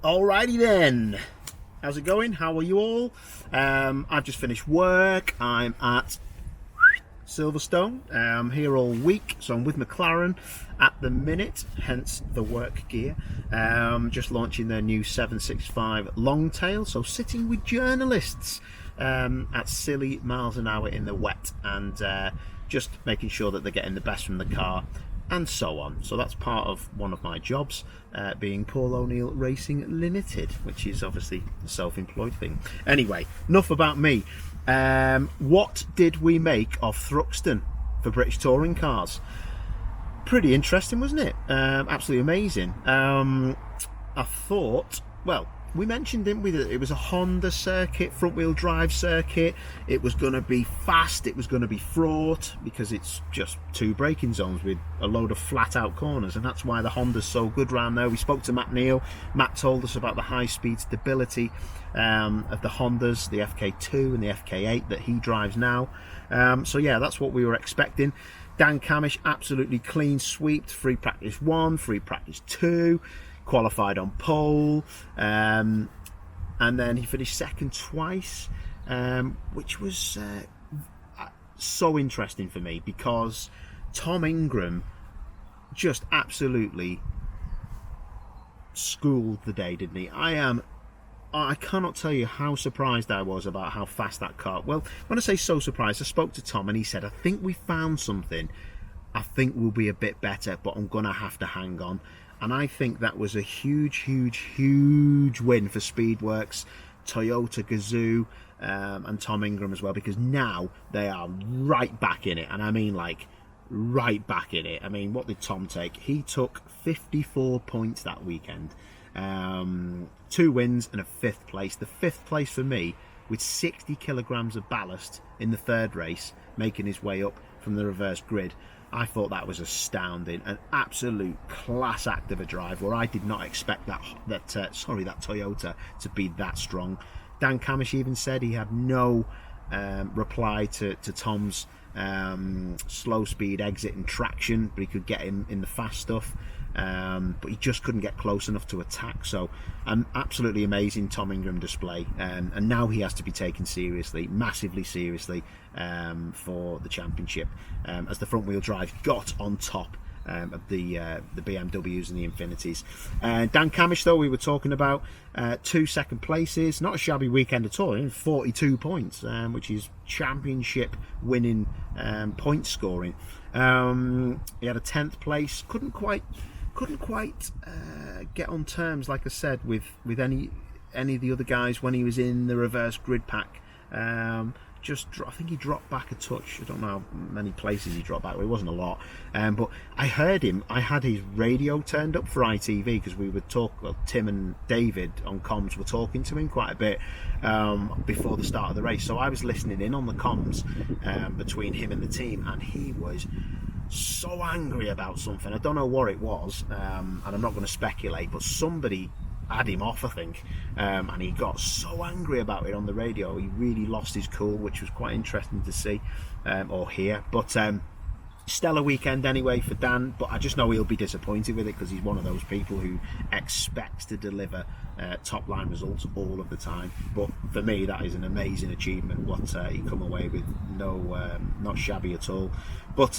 Alrighty then, how's it going? How are you all? I've just finished work. I'm at Silverstone. I'm here all week, so I'm with McLaren at the minute, hence the work gear. Just launching their new 765 Longtail, so sitting with journalists at silly miles an hour in the wet, and just making sure that they're getting the best from the car, and so on. So that's part of one of my jobs, being Paul O'Neill Racing Limited, which is obviously a self-employed thing. Anyway, enough about me. What did we make of Thruxton for British touring cars? Pretty interesting, wasn't it? Absolutely amazing. I thought, well, we mentioned, didn't we, that it was a Honda circuit, front wheel drive circuit. It was going to be fast, it was going to be fraught, because it's just two braking zones with a load of flat out corners, and that's why the Honda's so good round there. We spoke to Matt Neal. Matt told us about the high speed stability of the Hondas, the FK2 and the FK8 that he drives now. So yeah, that's what we were expecting. Dan Camish absolutely clean sweeped free practice 1, free practice 2, qualified on pole, and then he finished second twice, which was so interesting for me, because Tom Ingram just absolutely schooled the day, didn't he? I cannot tell you how surprised I was about how fast that car. Well, when I say so surprised, I spoke to Tom and he said, I think we found something. I think we'll be a bit better, but I'm gonna have to hang on. And I think that was a huge win for Speedworks, Toyota Gazoo, and Tom Ingram as well, because now they are right back in it. And I mean, like, right back in it. I mean, what did Tom take? He took 54 points that weekend. 2 wins and a 5th place. The 5th place for me, with 60 kilograms of ballast in the 3rd race, making his way up from the reverse grid. I thought that was astounding, an absolute class act of a drive, where I did not expect that Toyota to be that strong. Dan Camish even said he had no reply to Tom's slow speed exit and traction, but he could get him in the fast stuff, but he just couldn't get close enough to attack. So an absolutely amazing Tom Ingram display, and now he has to be taken seriously, massively seriously, for the championship, as the front wheel drive got on top of the BMWs and the Infinities. Dan Camish, though, we were talking about 2 second places, not a shabby weekend at all, 42 points, which is championship winning point scoring. He had a 10th place, couldn't quite get on terms, like I said, with any of the other guys when he was in the reverse grid pack. I think he dropped back a touch. I don't know how many places he dropped back, but it wasn't a lot. But I heard him. I had his radio turned up for ITV, because we would talk. Well, Tim and David on comms were talking to him quite a bit before the start of the race. So I was listening in on the comms between him and the team, and he was so angry about something. I don't know what it was, and I'm not going to speculate, but somebody had him off, I think, and he got so angry about it on the radio. He really lost his cool, which was quite interesting to see or hear. But stellar weekend anyway for Dan, but I just know he'll be disappointed with it, because he's one of those people who expects to deliver top line results all of the time. But for me, that is an amazing achievement, what he come away with. Not shabby at all. But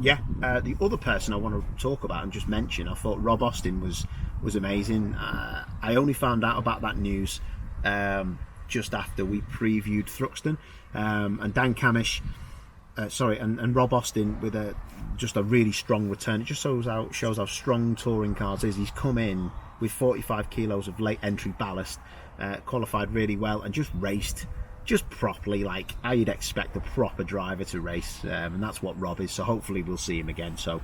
yeah, the other person I want to talk about and just mention, I thought Rob Austin was amazing. I only found out about that news just after we previewed Thruxton, and Dan Camish, and Rob Austin with just a really strong return. It just shows how strong touring cars is. He's come in with 45 kilos of late entry ballast, qualified really well, and just raced just properly, like how you'd expect a proper driver to race, and that's what Rob is. So hopefully we'll see him again. So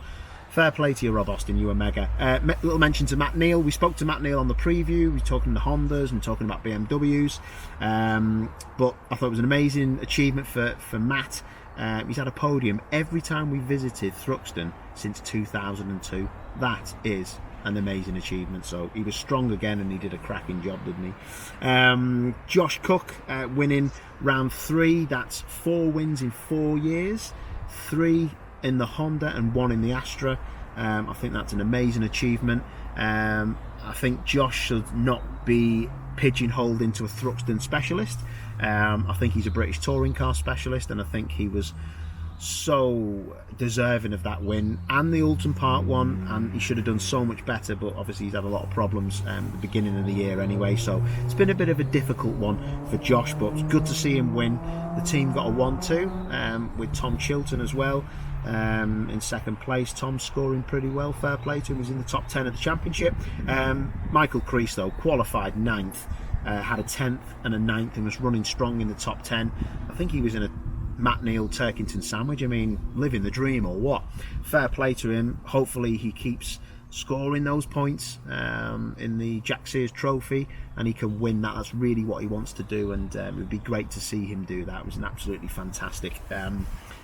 fair play to you, Rob Austin, you were mega. Little mention to Matt Neal. We spoke to Matt Neal on the preview. We were talking to Hondas and talking about BMWs, but I thought it was an amazing achievement for Matt. He's had a podium every time we visited Thruxton since 2002. That is an amazing achievement. So he was strong again, and he did a cracking job, didn't he? Josh Cook winning round 3. That's 4 wins in 4 years, 3 in the Honda and 1 in the Astra. I think that's an amazing achievement. I think Josh should not be pigeonholed into a Thruxton specialist. I think he's a British touring car specialist, and I think he was so deserving of that win and the Oulton Park one, and he should have done so much better, but obviously he's had a lot of problems at the beginning of the year anyway, so it's been a bit of a difficult one for Josh, but it's good to see him win. The team got a 1-2 with Tom Chilton as well in second place. Tom scoring pretty well, fair play to him. He's in the top 10 of the championship. Michael Crease though qualified 9th, had a 10th and a 9th, and was running strong in the top 10. I think he was in a Matt Neal Turkington sandwich. I mean, living the dream or what. Fair play to him. Hopefully he keeps scoring those points in the Jack Sears Trophy, and he can win that. That's really what he wants to do, and it would be great to see him do that. It was an absolutely fantastic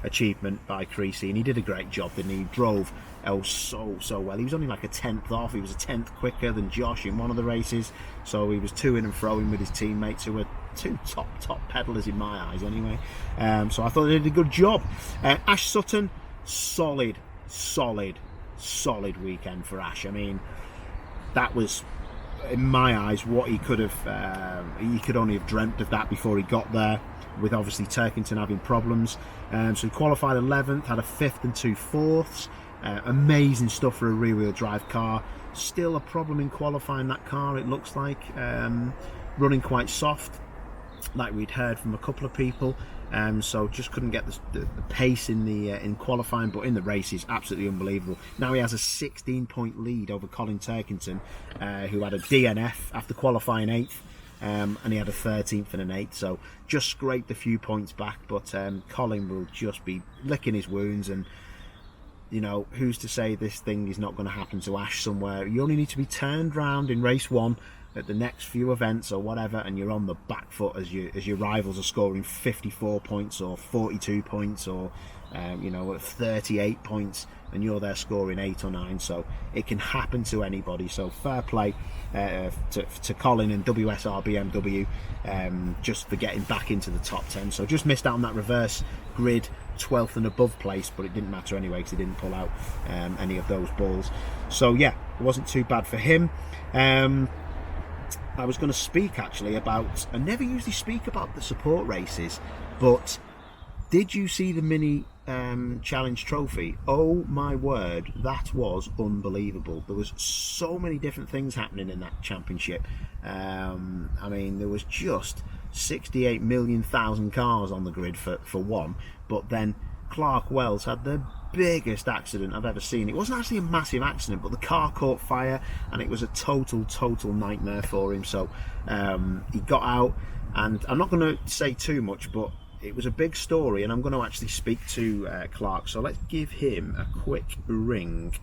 achievement by Creasy, and he did a great job, didn't he? He drove so well. He was only like a 10th off. He was a 10th quicker than Josh in one of the races, so he was to-ing and fro-ing with his teammates, who were two top pedalers in my eyes anyway. So I thought they did a good job. Ash Sutton, solid weekend for Ash. I mean, that was, in my eyes, what he could have, he could only have dreamt of that before he got there, with obviously Turkington having problems. So he qualified 11th, had a 5th and 2 4ths. Amazing stuff for a rear-wheel drive car. Still a problem in qualifying that car, it looks like. Running quite soft, like we'd heard from a couple of people. So just couldn't get the pace in qualifying, but in the race is absolutely unbelievable. Now he has a 16-point lead over Colin Turkington, who had a DNF after qualifying 8th. And he had a 13th and an 8th, so just scraped a few points back, but Colin will just be licking his wounds, and you know, who's to say this thing is not going to happen to Ash somewhere? You only need to be turned round in race 1 at the next few events or whatever, and you're on the back foot as your rivals are scoring 54 points or 42 points or 38 points, and you're there scoring 8 or 9. So it can happen to anybody. So fair play to Colin and WSR BMW just for getting back into the top 10. So just missed out on that reverse grid 12th and above place, but it didn't matter anyway because he didn't pull out any of those balls. So yeah, it wasn't too bad for him. I was going to speak actually about, I never usually speak about the support races, but did you see the mini challenge trophy? Oh my word, that was unbelievable. There was so many different things happening in that championship. I mean, there was just 68 million thousand cars on the grid for one, but then Clark Wells had the biggest accident I've ever seen. It wasn't actually a massive accident, but the car caught fire and it was a total nightmare for him. So he got out, and I'm not going to say too much, but it was a big story, and I'm going to actually speak to Clark, so let's give him a quick ring.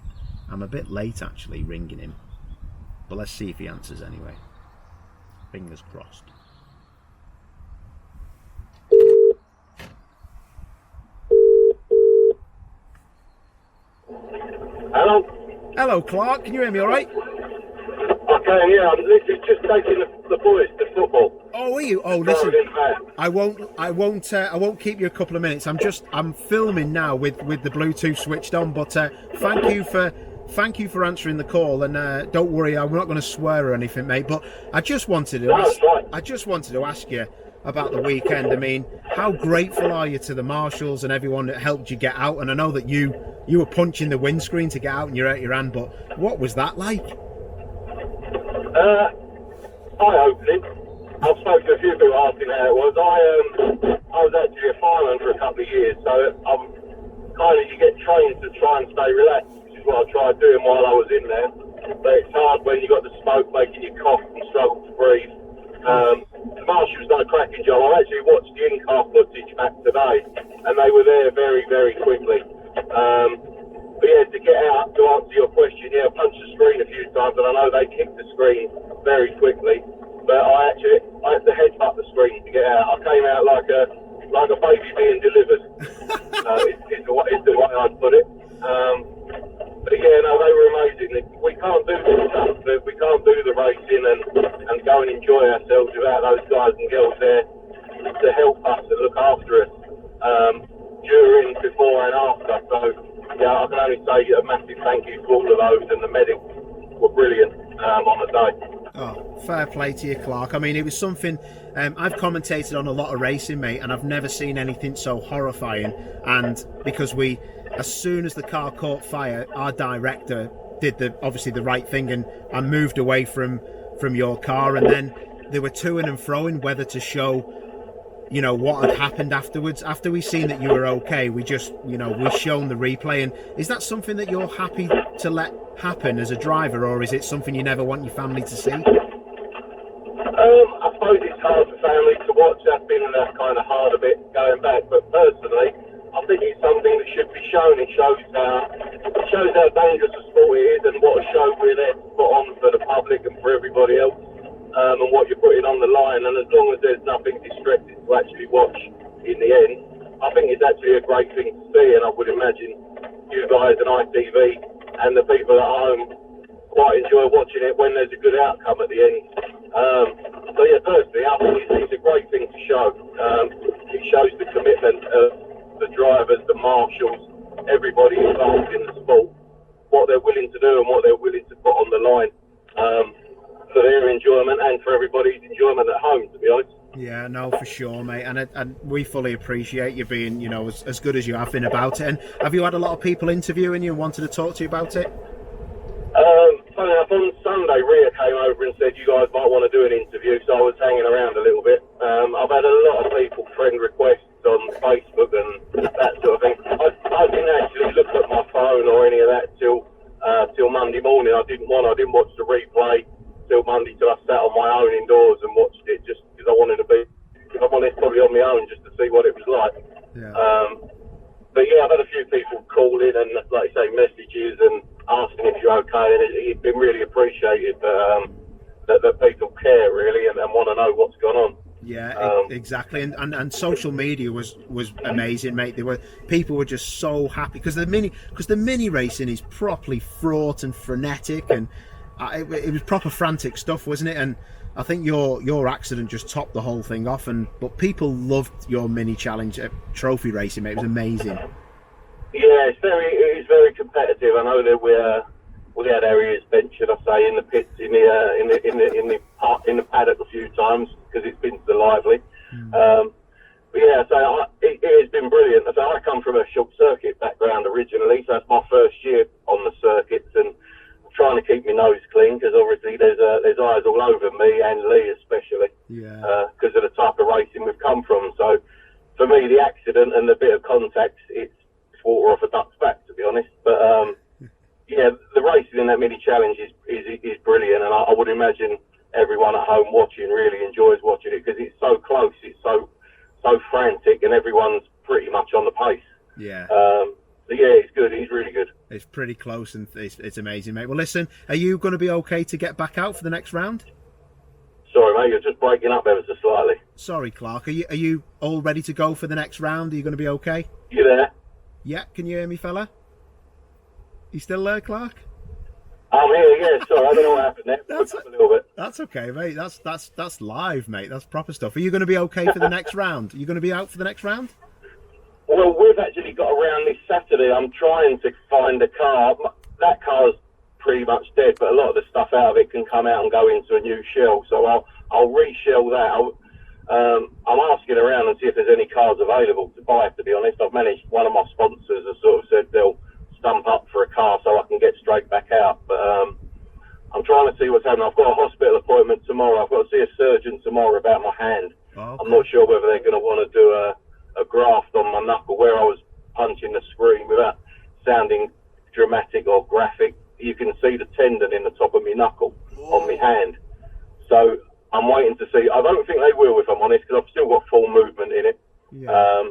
I'm a bit late actually ringing him, but let's see if he answers anyway. Fingers crossed. Hello Clark, can you hear me alright? I can, yeah. I'm literally just taking the boys to football. Oh, are you? Oh, listen. I won't keep you a couple of minutes. I'm filming now with the Bluetooth switched on. But thank you for answering the call. And don't worry, I'm not going to swear or anything, mate. But I just wanted to ask you about the weekend. I mean, how grateful are you to the marshals and everyone that helped you get out? And I know that you were punching the windscreen to get out and you're out your hand. But what was that like? Eye-opening. I've spoken to a few people asking how it was. I was actually a fireman for a couple of years, so you get trained to try and stay relaxed, which is what I tried doing while I was in there. But it's hard when you got the smoke making you cough and struggle to breathe. The marshals done a cracking job. I actually watched the in-car footage back today, and they were there very, very quickly. But yeah, to get out, to answer your question, yeah, I punched the screen a few times, and I know they kicked the screen very quickly. But I had to headbutt the screen to get out. I came out like a baby being delivered. Is the way I'd put it. But yeah, no, they were amazing. We can't do this stuff. We can't do the racing and go and enjoy ourselves without those guys and girls there to help us and look after us during, before, and after. So yeah, I can only say a massive thank you to all of those, and the medics were brilliant. on the day. Oh, fair play to you, Clark. I mean, it was something. I've commentated on a lot of racing, mate, and I've never seen anything so horrifying. And because as soon as the car caught fire, our director did obviously the right thing and moved away from your car, and then they were toing and froing whether to show, what had happened afterwards. After we seen that you were okay, we just, we shown the replay. And is that something that you're happy to let happen as a driver, or is it something you never want your family to see? I suppose it's hard for families to watch. That's been kind of hard a bit going back, but personally, I think it's something that should be shown. It shows how dangerous a sport it is, and what a show we're there to put on for the public and for everybody else, and what you're putting on the line. And as long as there's nothing distressing to actually watch in the end, I think it's actually a great thing to see. And I would imagine you guys and ITV and the people at home quite enjoy watching it when there's a good outcome at the end. So yeah, personally, I think it's a great thing to show. It shows the commitment of the drivers, the marshals, everybody involved in the sport, what they're willing to do and what they're willing to put on the line, for their enjoyment and for everybody's enjoyment at home, to be honest. Yeah, no, for sure, mate, and we fully appreciate you being, as good as you have been about it. And have you had a lot of people interviewing you and wanted to talk to you about it? Funny enough, on Sunday, Rhea came over and said you guys might want to do an interview, so I was hanging around a little bit. I've had a lot of people friend requests on Facebook and that sort of thing. I didn't actually look at my phone or any of that till Monday morning. I didn't watch the replay till Monday, till I sat on my own indoors and watched it, just because I wanted to be, if I'm honest, probably on my own just to see what it was like. Yeah. But yeah, I've had a few people call in and, like you say, messages and asking if you're okay, and it's been really appreciated that people care really and want to know what's gone on. Yeah, exactly, and social media was amazing, mate. People were just so happy because the mini racing is properly fraught and frenetic, and it was proper frantic stuff, wasn't it? And I think your accident just topped the whole thing off, but people loved your mini challenge trophy racing, mate. It was amazing. Yeah, it is very competitive. I know that we had areas bench, should I say, in the pits, in the paddock a few times because it's been so lively. But yeah, so it has been brilliant. So I come from a short circuit background originally, so that's my first year on the circuits, and I'm trying to keep my nose clean because obviously there's eyes all over me and Lee especially, because of the type of racing we've come from. So for me, the accident and the bit of contact, it's water off a duck's back, to be honest. But yeah, the racing in that mini challenge is brilliant, and I would imagine everyone at home watching really enjoys watching it because it's so close, it's so frantic, and everyone's pretty much on the pace. Yeah. So yeah, it's good. He's really good. It's pretty close, and it's amazing, mate. Well, listen, are you going to be okay to get back out for the next round? Sorry, mate, you're just breaking up ever so slightly. Sorry, Clark. Are you all ready to go for the next round? Are you going to be okay? You there? Yeah. Can you hear me, fella? You still there, Clark? I'm here, yeah. Sorry, I don't know what happened there. That's a little bit. That's okay, mate. That's live, mate. That's proper stuff. Are you going to be okay for the next round? Are you going to be out for the next round? Well, we've actually got a round this Saturday. I'm trying to find a car. That car's pretty much dead, but a lot of the stuff out of it can come out and go into a new shell. So I'll re-shell that. I'm asking around and see if there's any cars available to buy, to be honest. I've managed, one of my sponsors has sort of said they'll stump up for a car so I can get straight back out. But I'm trying to see what's happening. I've got a hospital appointment tomorrow. I've got to see a surgeon tomorrow about my hand. Okay. I'm not sure whether they're going to want to do a graft on my knuckle where I was punching the screen without sounding dramatic or graphic. You can see the tendon in the top of my knuckle on my hand. So I'm waiting to see. I don't think they will, if I'm honest, because I've still got full movement in it. Yeah.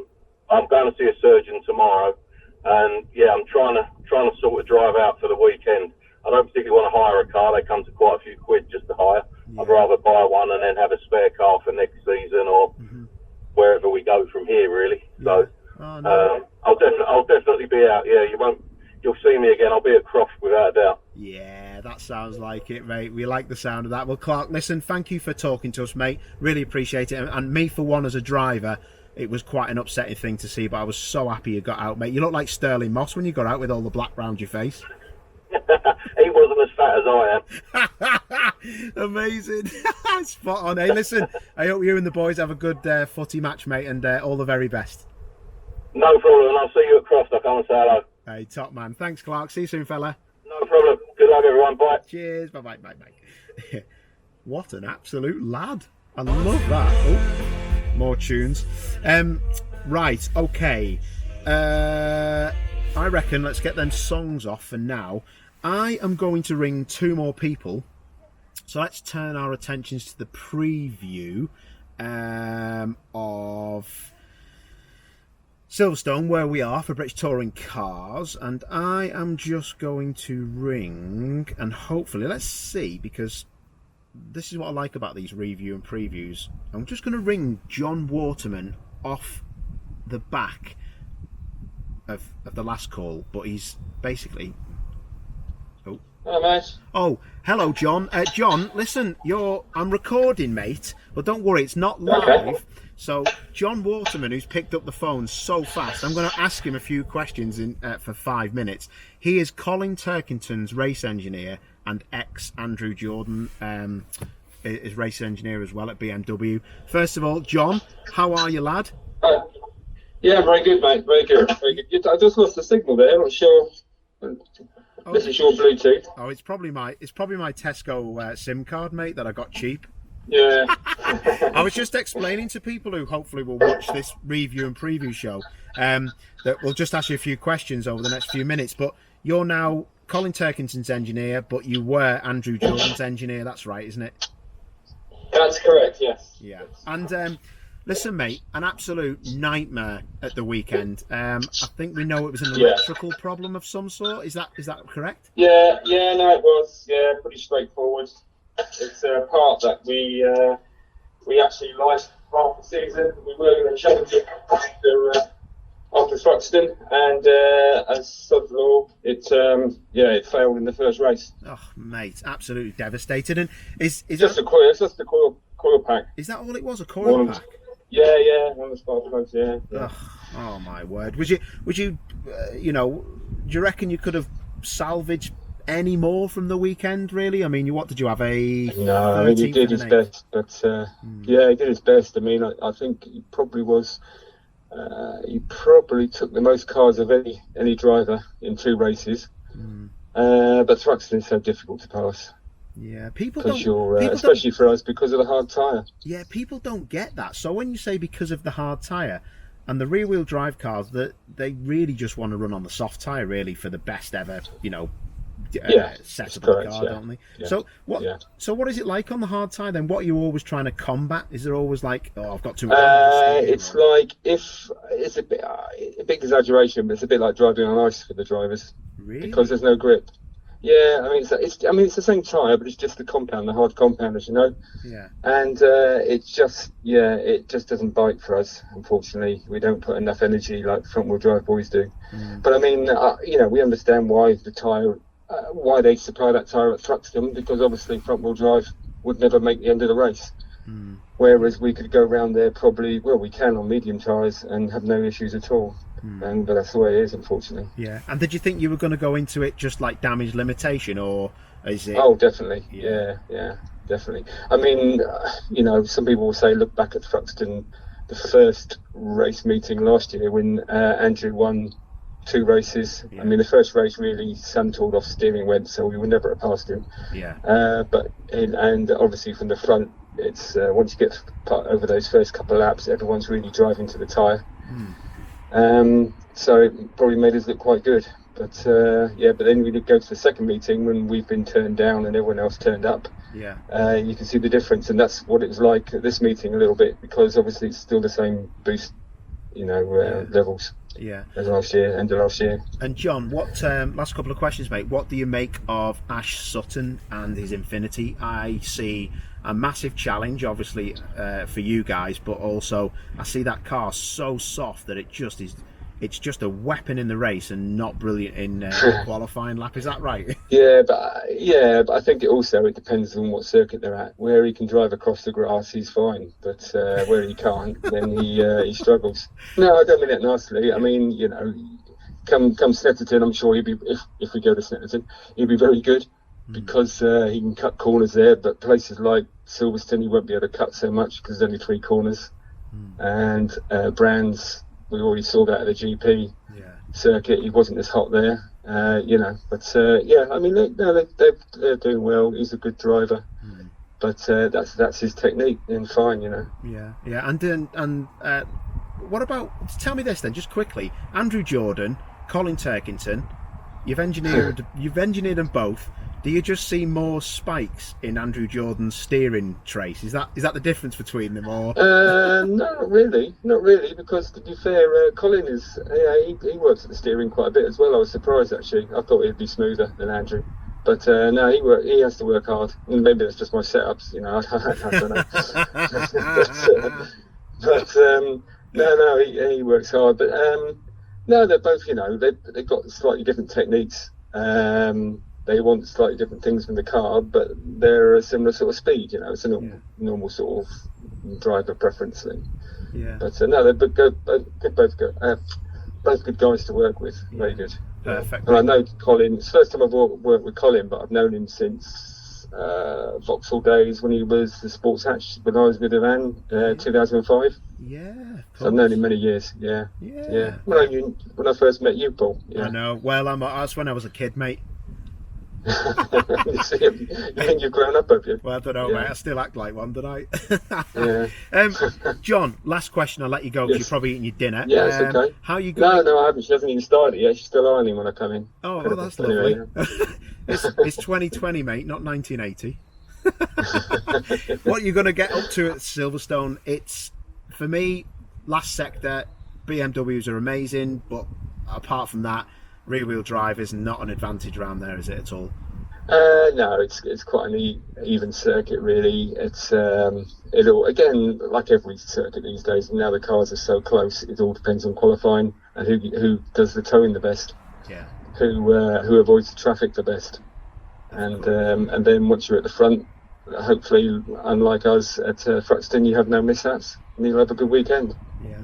I'm going to see a surgeon tomorrow, and yeah, I'm trying to sort of drive out for the weekend. I don't particularly want to hire a car. They come to quite a few quid just to hire. Yeah. I'd rather buy one and then have a spare car for next season or wherever we go from here, really. Yeah. So I'll definitely be out. Yeah, you'll see me again. I'll be at Croft without a doubt. Yeah, that sounds like it, mate. We like the sound of that. Well, Clark, listen, thank you for talking to us, mate. Really appreciate it. And me, for one, as a driver, it was quite an upsetting thing to see, but I was so happy you got out, mate. You look like Sterling Moss when you got out with all the black round your face. He wasn't as fat as I am. Amazing. Spot on. Hey, listen, I hope you and the boys have a good footy match, mate, and all the very best. No problem, and I'll see you at Cross. I'll come and say hello. Hey, top man. Thanks, Clark. See you soon, fella. No problem. Good luck, everyone. Bye. Cheers. Bye-bye. Bye-bye. What an absolute lad. I love that. Oh, more tunes. Right, okay. I reckon let's get them songs off for now. I am going to ring 2 more people. So let's turn our attentions to the preview of Silverstone, where we are for British Touring Cars. And I am just going to ring, and hopefully, let's see, because this is what I like about these review and previews. I'm just going to ring John Waterman off the back of the last call, but he's basically... Oh. Hello, mate. Oh, hello, John. John, listen, I'm recording, mate, but don't worry, it's not live. Okay. So, John Waterman, who's picked up the phone so fast, I'm going to ask him a few questions for 5 minutes. He is Colin Turkington's race engineer and ex-Andrew Jordan is race engineer as well at BMW. First of all, John, how are you, lad? Yeah, very good, mate. Very good. Very good. I just lost the signal there. I'm not sure. This is your Bluetooth. Oh, it's probably my Tesco SIM card, mate, that I got cheap. Yeah. I was just explaining to people who hopefully will watch this review and preview show that we'll just ask you a few questions over the next few minutes. But you're now Colin Terkinson's engineer, but you were Andrew Jordan's engineer. That's right, isn't it? That's correct, yes. Yeah. And listen, mate, an absolute nightmare at the weekend. I think we know it was an electrical problem of some sort. Is that correct? Yeah, no, it was. Yeah, pretty straightforward. It's a part that we actually liked half the season. We were going to change it after Thruxton, and as sod law, it failed in the first race. Oh, mate, absolutely devastated. And is just a coil? It's just a coil pack. Is that all it was? A coil pack? Yeah, on the spark plugs. Yeah. Oh my word! Would you do you reckon you could have salvaged any more from the weekend, really? I mean, what did you have? No, I mean, he did his best, but he did his best. I mean, I think he probably was. He probably took the most cars of any driver in 2 races. But Thruxton is so difficult to pass. Yeah, people especially for us because of the hard tyre. Yeah, people don't get that. So when you say because of the hard tyre, and the rear-wheel drive cars, that they really just want to run on the soft tyre, really, for the best ever, set of the car, don't they? Yeah. So what? Yeah. So what is it like on the hard tyre then? What are you always trying to combat? Is there always like, I've got too much? It's like if it's a big exaggeration, but it's a bit like driving on ice for the drivers. Really? Because there's no grip. Yeah, I mean it's the same tyre, but it's just the hard compound, as you know. Yeah. And it just doesn't bite for us. Unfortunately, we don't put enough energy like front wheel drive boys do. But I mean, we understand why the tyre. Why they supply that tyre at Thruxton, because obviously front wheel drive would never make the end of the race. Whereas we could go around there we can on medium tyres and have no issues at all. But that's the way it is, unfortunately. Yeah. And did you think you were going to go into it just like damage limitation, or is it? Oh, definitely. Yeah, definitely. I mean, some people will say, look back at Thruxton, the first race meeting last year when Andrew won 2 races. I mean, the first race really sun-tooled off steering went, so we would never have passed him. And obviously from the front, it's once you get over those first couple of laps, everyone's really driving to the tyre. So it probably made us look quite good. But then we did go to the second meeting when we've been turned down and everyone else turned up. You can see the difference, and that's what it was like at this meeting a little bit, because obviously it's still the same boost, levels. As last year, end of last year. And John, what last couple of questions, mate. What do you make of Ash Sutton and his Infinity? I see a massive challenge, obviously, for you guys, but also I see that car so soft that it's just a weapon in the race and not brilliant in qualifying lap. Is that right? But I think it depends on what circuit they're at. Where he can drive across the grass, he's fine, but where he can't, then he struggles. No, I don't mean it nastily. I mean, come Snetterton, I'm sure he'll be, if we go to Snetterton, he'll be very good. because he can cut corners there, but places like Silverstone he won't be able to cut so much because there's only 3 corners. And Brands, we already saw that at the GP circuit, he wasn't as hot there, but I mean they're doing well. He's a good driver, but that's his technique, and fine, And what about, tell me this then, just quickly, Andrew Jordan, Colin Turkington, you've engineered them both. Do you just see more spikes in Andrew Jordan's steering trace? Is that the difference between them, or? No, not really, because to be fair, Colin is he works at the steering quite a bit as well. I was surprised actually. I thought he'd be smoother than Andrew, but no, he has to work hard. And maybe that's just my setups, I don't know. No, he works hard, but no, they're both, they've got slightly different techniques. They want slightly different things from the car, but they're a similar sort of speed. It's a normal sort of driver preference thing. Yeah. But no, they're both good guys to work with. Very good. Perfect. And I know Colin. It's the first time I've worked with Colin, but I've known him since Vauxhall days when he was the Sports Hatch when I was with Ivan, 2005. Yeah. So I've known him many years. Yeah. When I first met you, Paul. Yeah. I know. Well, that's when I was a kid, mate. You think you've grown up, have you? Well, I don't know, mate. I still act like one, don't I? John, last question. I'll let you go because you're probably eating your dinner. Yeah, it's okay. How you going? No, I haven't. She hasn't even started yet. She's still ironing when I come in. Oh, well, that's lovely. It's 2020, mate, not 1980. What you're going to get up to at Silverstone? It's, for me, last sector. BMWs are amazing, but apart from that, rear-wheel drive is not an advantage around there, is it at all? No, it's quite an even circuit, really. It's it'll, again, like every circuit these days. Now the cars are so close, it all depends on qualifying and who does the towing the best. Yeah. Who avoids the traffic the best, and then once you're at the front, hopefully, unlike us at Thruxton, you have no mishaps and you'll have a good weekend. Yeah.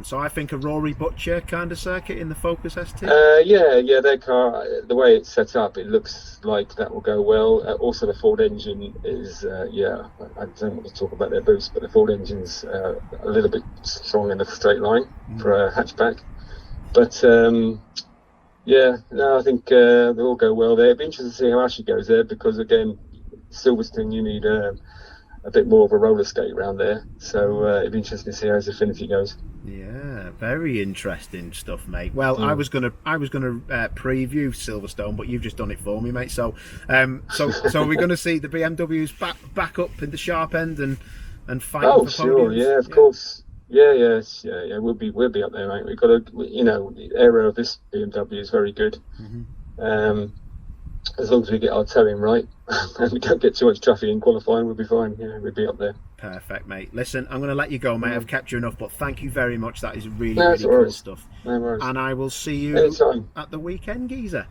So I think a Rory Butcher kind of circuit in the Focus ST? Yeah, their car, the way it's set up, it looks like that will go well. Also, the Ford engine is, I don't want to talk about their boost, but the Ford engine's a little bit strong in a straight line for a hatchback. But, I think they'll all go well there. It'd be interesting to see how Ashley goes there because, again, Silverstone, you need a bit more of a roller skate around there, so it'd be interesting to see how his Affinity goes. Yeah, very interesting stuff, mate. Well, I was gonna preview Silverstone, but you've just done it for me, mate. So we're gonna see the BMWs back up in the sharp end and fight. Oh, for sure, podiums. yeah, of course. Yeah. We'll be up there, mate. We've got the area of this BMW is very good. As long as we get our towing right and we don't get too much traffic in qualifying, we'll be fine. Yeah, we'll be up there. Perfect, mate. Listen, I'm going to let you go, mate. I've kept you enough, but thank you very much. That is really cool stuff. No worries. And I will see you anytime at the weekend, geezer.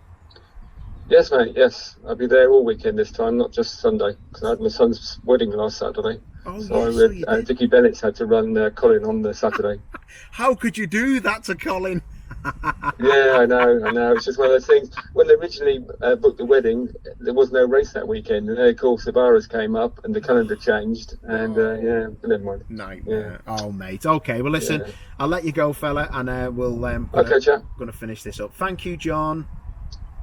Yes, mate. Yes, I'll be there all weekend this time, not just Sunday, because I had my son's wedding last Saturday. Oh, so Dickie Bennett's had to run Colin on the Saturday. How could you do that to Colin? Yeah, I know. It's just one of those things. When they originally booked the wedding, there was no race that weekend, and then of course the virus came up and the calendar changed, and never mind. Nightmare. Yeah. Oh, mate. Okay, well, listen, I'll let you go, fella, and we'll. Okay, chap. Going to finish this up. Thank you, John.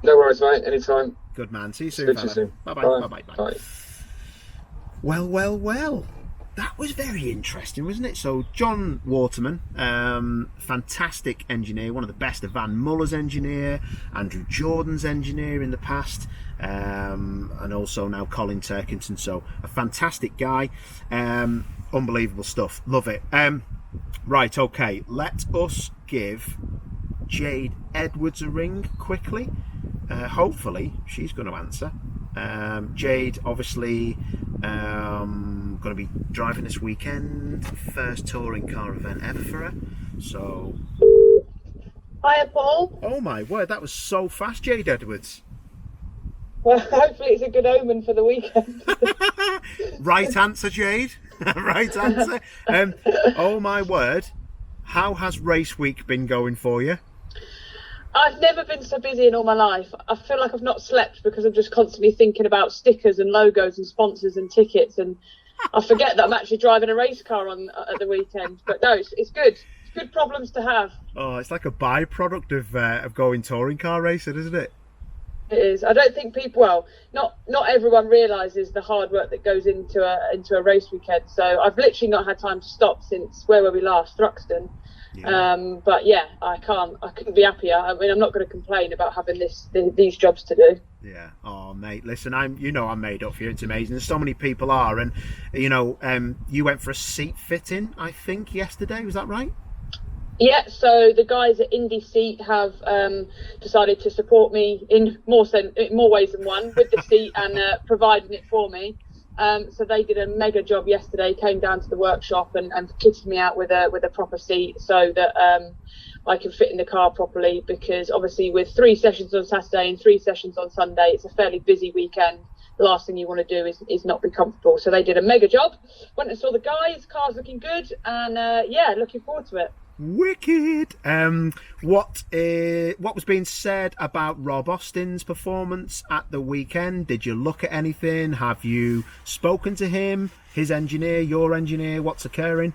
No worries, mate. Anytime. Good man. See you soon, fella. Soon. Bye. Bye. Well. That was very interesting, wasn't it? So, John Waterman, fantastic engineer, one of the best of Van Muller's engineer, Andrew Jordan's engineer in the past, and also now Colin Turkington. So, a fantastic guy. Unbelievable stuff. Love it. Right, okay. Let us give Jade Edwards a ring quickly. Hopefully, she's going to answer. Jade, obviously, going to be driving this weekend. First touring car event ever for her. So. Hiya, Paul. Oh my word, that was so fast, Jade Edwards. Well, hopefully it's a good omen for the weekend. Right answer, Jade. Right answer. Oh my word, how has race week been going for you? I've never been so busy in all my life. I feel like I've not slept because I'm just constantly thinking about stickers and logos and sponsors and tickets, and I forget that I'm actually driving a race car at the weekend. But no, it's good. It's good problems to have. Oh, it's like a byproduct of going touring car racing, isn't it? It is. I don't think not everyone realises the hard work that goes into a race weekend. So I've literally not had time to stop since, where were we last? Thruxton. Yeah. But yeah, I couldn't be happier. I mean, I'm not going to complain about having these jobs to do. Yeah. Oh, mate, listen, I'm made up for you. It's amazing. There's so many people are, and you went for a seat fitting, I think, yesterday. Was that right? Yeah, so the guys at Indy Seat have decided to support me in more ways than one with the seat and providing it for me. So they did a mega job yesterday, came down to the workshop and kitted me out with a proper seat so that I can fit in the car properly, because obviously with 3 sessions on Saturday and 3 sessions on Sunday, it's a fairly busy weekend. The last thing you want to do is not be comfortable. So they did a mega job. Went and saw the guys, car's looking good, and looking forward to it. Wicked. What was being said about Rob Austin's performance at the weekend? Did you look at anything? Have you spoken to him, his engineer, your engineer? What's occurring?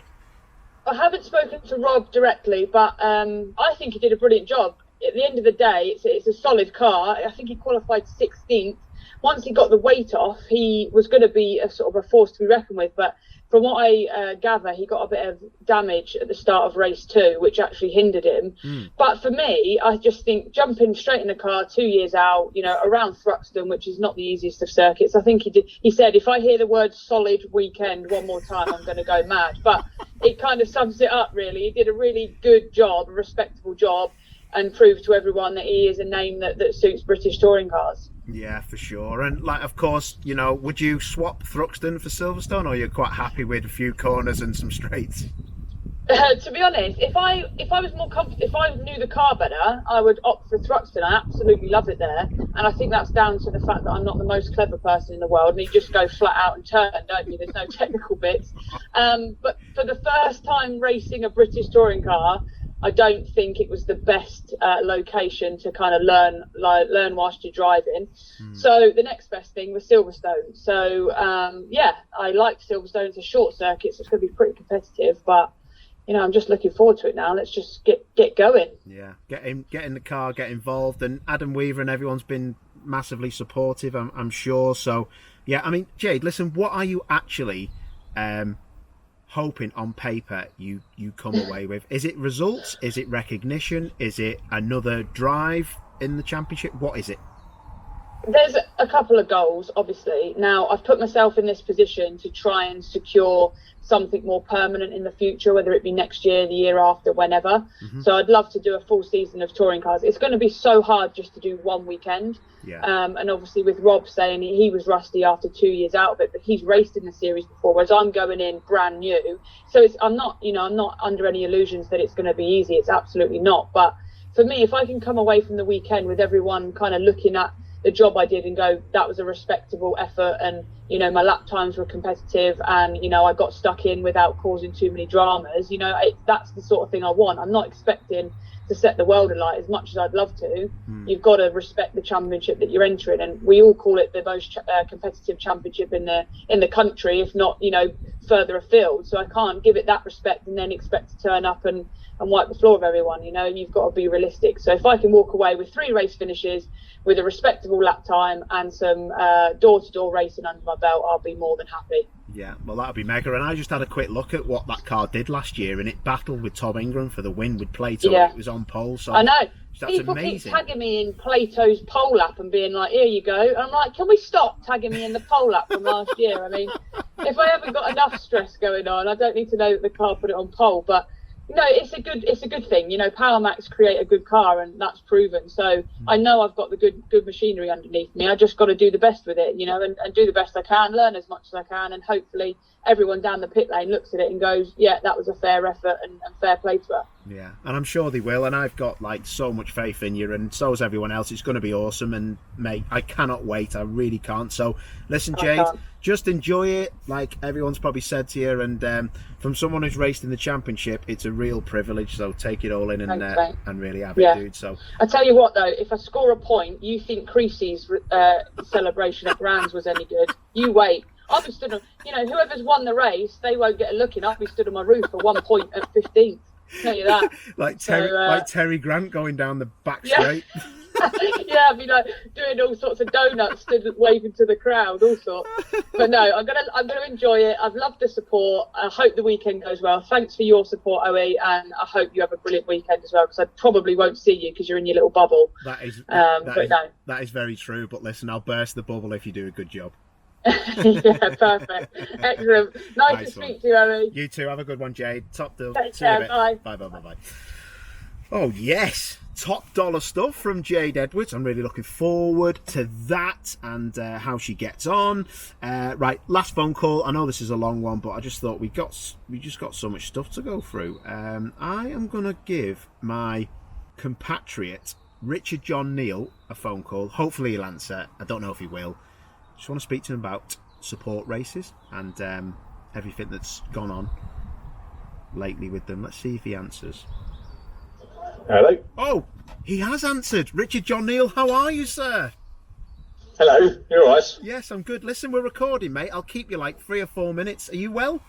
I haven't spoken to Rob directly, but I think he did a brilliant job. At the end of the day, it's a solid car. I think he qualified 16th. Once he got the weight off, he was going to be a sort of a force to be reckoned with, but from what I gather, he got a bit of damage at the start of race 2, which actually hindered him. But for me, I just think jumping straight in the car 2 years out, around Thruxton, which is not the easiest of circuits. I think he said, if I hear the word solid weekend one more time, I'm going to go mad. But it kind of sums it up, really. He did a really good job, a respectable job, and proved to everyone that he is a name that suits British touring cars. Yeah, for sure. And of course, would you swap Thruxton for Silverstone, or you're quite happy with a few corners and some straights? To be honest, if I was more if I knew the car better, I would opt for Thruxton. I absolutely love it there, and I think that's down to the fact that I'm not the most clever person in the world, and you just go flat out and turn, don't you? There's no technical bits. But for the first time racing a British touring car, I don't think it was the best location to kind of learn whilst you're driving. So the next best thing was Silverstone. So I liked Silverstone. It's a short circuit, so it's going to be pretty competitive. But I'm just looking forward to it now. Let's just get going. Yeah, get in the car, get involved, and Adam Weaver and everyone's been massively supportive, I'm sure. So yeah, I mean, Jade, listen, what are you actually hoping on paper you come away with? Is it results? Is it recognition? Is it another drive in the championship? What is it? There's a couple of goals, obviously. Now, I've put myself in this position to try and secure something more permanent in the future, whether it be next year, the year after, whenever. So I'd love to do a full season of touring cars. It's going to be so hard just to do one weekend. And obviously with Rob saying he was rusty after 2 years out of it, but he's raced in the series before, whereas I'm going in brand new. So I'm not under any illusions that it's going to be easy. It's absolutely not. But for me, if I can come away from the weekend with everyone kind of looking at the job I did and go, that was a respectable effort, and my lap times were competitive, and I got stuck in without causing too many dramas, that's the sort of thing I want. I'm not expecting to set the world alight as much as I'd love to. You've got to respect the championship that you're entering, and we all call it the most competitive championship in the country, if not further afield. So I can't give it that respect and then expect to turn up and wipe the floor of everyone. You've got to be realistic. So if I can walk away with 3 race finishes with a respectable lap time and some door-to-door racing under my belt, I'll be more than happy. Yeah, well, that'll be mega. And I just had a quick look at what that car did last year, and it battled with Tom Ingram for the win with Plato. It was on pole. So I know. That's People amazing. keep tagging me in Plato's pole lap and being like, here you go. And I'm like, can we stop tagging me in the pole lap from last year? I mean, if I haven't got enough stress going on, I don't need to know that the car put it on pole. But it's a good thing. Power Max create a good car, and that's proven. So I know I've got the good machinery underneath me. I just got to do the best with it, and do the best I can, learn as much as I can, and hopefully everyone down the pit lane looks at it and goes, yeah, that was a fair effort and fair play to her. Yeah, and I'm sure they will, and I've got like so much faith in you, and so is everyone else. It's going to be awesome, and mate, I cannot wait. I really can't. So listen, Jade, just enjoy it, like everyone's probably said to you, and from someone who's raced in the championship, it's a real privilege. So take it all in and really have it, dude. So I tell you what, though, if I score a point, you think Crease's celebration at Brands was any good? You wait. I'll be stood on, whoever's won the race, they won't get a look in. I'll be stood on my roof for 1 point at 15th. Tell you that. like Terry Grant going down the back straight. Yeah, I'd be like doing all sorts of donuts, stood waving to the crowd, all sorts. But no, I'm gonna enjoy it. I've loved the support. I hope the weekend goes well. Thanks for your support, OE, and I hope you have a brilliant weekend as well. Because I probably won't see you because you're in your little bubble. That is very true. But listen, I'll burst the bubble if you do a good job. Yeah, perfect. Excellent. Nice to speak to you, Owie. You too. Have a good one, Jade. Top deal. Take care. Bye. Bye. Oh, yes. Top dollar stuff from Jade Edwards. I'm really looking forward to that and how she gets on. Right, last phone call. I know this is a long one, but I just thought we just got so much stuff to go through. I am going to give my compatriot, Richard John Neal, a phone call. Hopefully he'll answer. I don't know if he will. Just want to speak to him about support races and everything that's gone on lately with them. Let's see if he answers. Hello. Oh, he has answered. Richard John Neal, how are you, sir? Hello, you all right? Yes, I'm good. Listen, we're recording, mate. I'll keep you like 3 or 4 minutes. Are you well?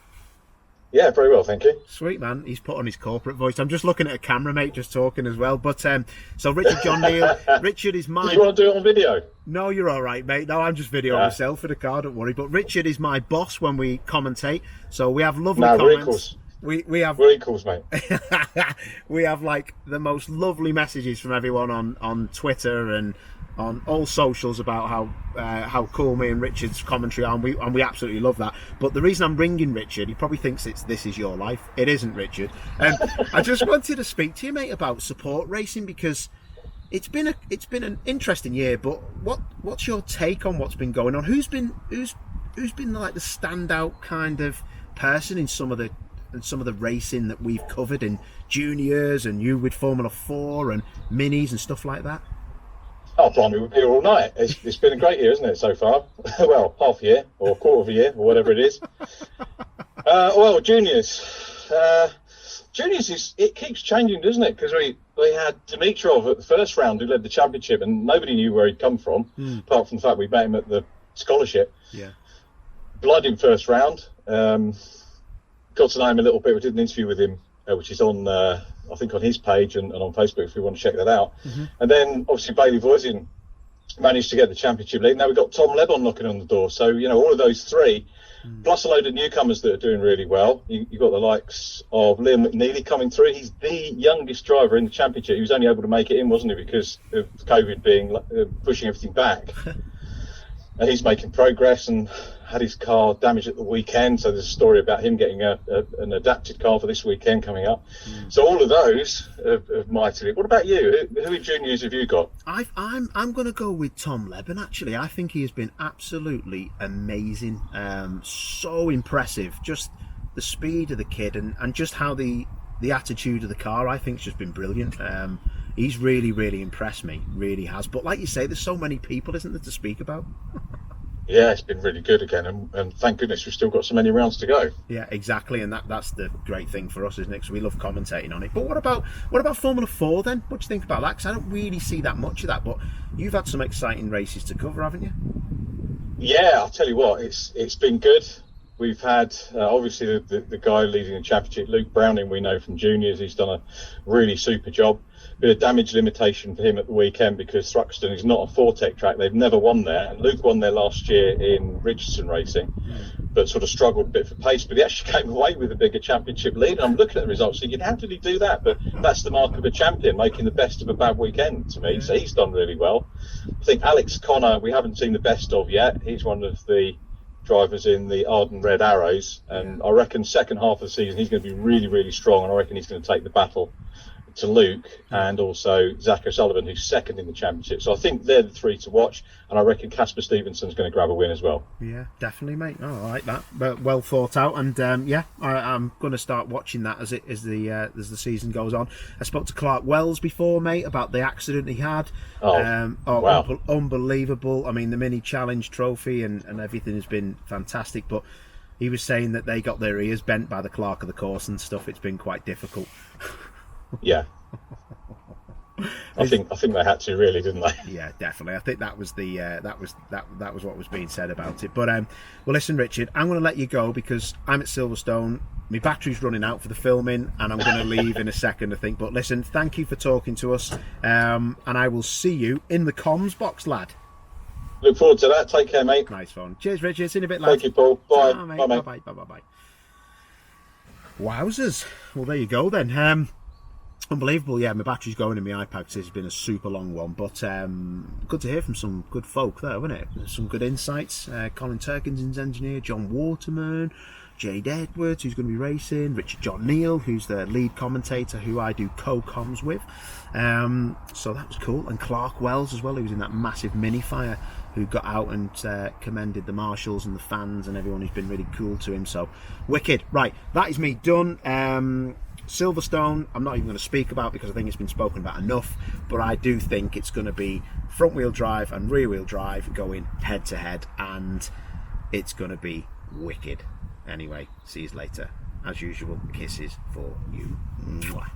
Yeah, very well, thank you. Sweet, man. He's put on his corporate voice. I'm just looking at a camera, mate, just talking as well. But so Richard John Neal, Richard is my... Do you want to do it on video? No, you're all right, mate. No, I'm just videoing myself for the car, don't worry. But Richard is my boss when we commentate. So we have lovely comments. We have... We're equals, mate. We have like the most lovely messages from everyone on Twitter and on all socials about how cool me and Richard's commentary are, and we absolutely love that. But the reason I'm ringing Richard, he probably thinks This Is Your Life. It isn't, Richard. I just wanted to speak to you, mate, about support racing, because it's been an interesting year. But what's your take on what's been going on? Who's been like the standout kind of person in some of the racing that we've covered in juniors and you with Formula 4 and minis and stuff like that? Oh, blimey, we'll be here all night. It's been a great year, isn't it, so far? Well, half a year or a quarter of a year or whatever it is. Well, juniors. Juniors, it keeps changing, doesn't it? Because we had Dimitrov at the first round who led the championship and nobody knew where he'd come from, apart from the fact we met him at the scholarship. Yeah. Blood in first round. Got to know him a little bit. We did an interview with him, which is on, I think, on his page and on Facebook if you want to check that out. Mm-hmm. And then, obviously, Bailey Voisin managed to get the championship lead. Now we've got Tom Lebon knocking on the door. So, all of those three, plus a load of newcomers that are doing really well. You've got the likes of Liam McNeely coming through. He's the youngest driver in the championship. He was only able to make it in, wasn't he, because of COVID being pushing everything back. And he's making progress and had his car damaged at the weekend. So there's a story about him getting an adapted car for this weekend coming up. So all of those have mightily. What about you? Who in juniors have you got? I'm going to go with Tom Lebon, actually. I think he has been absolutely amazing. So impressive. Just the speed of the kid and just how the attitude of the car, I think, has just been brilliant. He's really, really impressed me. Really has. But like you say, there's so many people, isn't there, to speak about? Yeah, it's been really good again, and thank goodness we've still got so many rounds to go. Yeah, exactly, and that's the great thing for us, isn't it? Because we love commentating on it. But what about Formula 4 then? What do you think about that? Because I don't really see that much of that, but you've had some exciting races to cover, haven't you? Yeah, I'll tell you what, it's been good. We've had, obviously, the guy leading the championship, Luke Browning, we know from juniors. He's done a really super job. Bit of damage limitation for him at the weekend because Thruxton is not a Fortec track. They've never won there. And Luke won there last year in Richardson Racing, but sort of struggled a bit for pace. But he actually came away with a bigger championship lead. And I'm looking at the results thinking, how did he do that? But that's the mark of a champion, making the best of a bad weekend to me. So he's done really well. I think Alex Connor, we haven't seen the best of yet. He's one of the drivers in the Arden Red Arrows. And I reckon second half of the season, he's going to be really, really strong. And I reckon he's going to take the battle to Luke and also Zach O'Sullivan, who's second in the championship. So I think they're the three to watch, and I reckon Casper Stevenson's going to grab a win as well. Yeah, definitely, mate. Oh, I like that. But well thought out, and I'm going to start watching that as the season goes on. I spoke to Clark Wells before, mate, about the accident he had. Wow. Unbelievable. I mean, the mini challenge trophy and everything has been fantastic, but he was saying that they got their ears bent by the clerk of the course and stuff. It's been quite difficult. Yeah. I think they had to, really, didn't they? Yeah, definitely. I think that was that was what was being said about it. But well, listen, Richard, I'm going to let you go because I'm at Silverstone. My battery's running out for the filming, and I'm going to leave in a second, I think. But listen, thank you for talking to us, and I will see you in the comms box, lad. Look forward to that. Take care, mate. Nice one. Cheers, Richard. See you in a bit, lad. Thank you, Paul. Bye. Bye, mate. Bye, mate. Bye. Wowzers. Well, there you go then. Unbelievable. Yeah, my battery's going and my iPad says it's been a super long one, but good to hear from some good folk there, wasn't it? Some good insights. Colin Turkinson's engineer, John Waterman, Jade Edwards, who's going to be racing, Richard John Neal, who's the lead commentator, who I do co-coms with. So that was cool. And Clark Wells as well, who was in that massive mini fire, who got out and commended the marshals and the fans and everyone who's been really cool to him. So wicked. Right, that is me done. Silverstone, I'm not even going to speak about because I think it's been spoken about enough, but I do think it's going to be front wheel drive and rear wheel drive going head to head, and it's going to be wicked. Anyway, see you later. As usual, kisses for you. Mwah.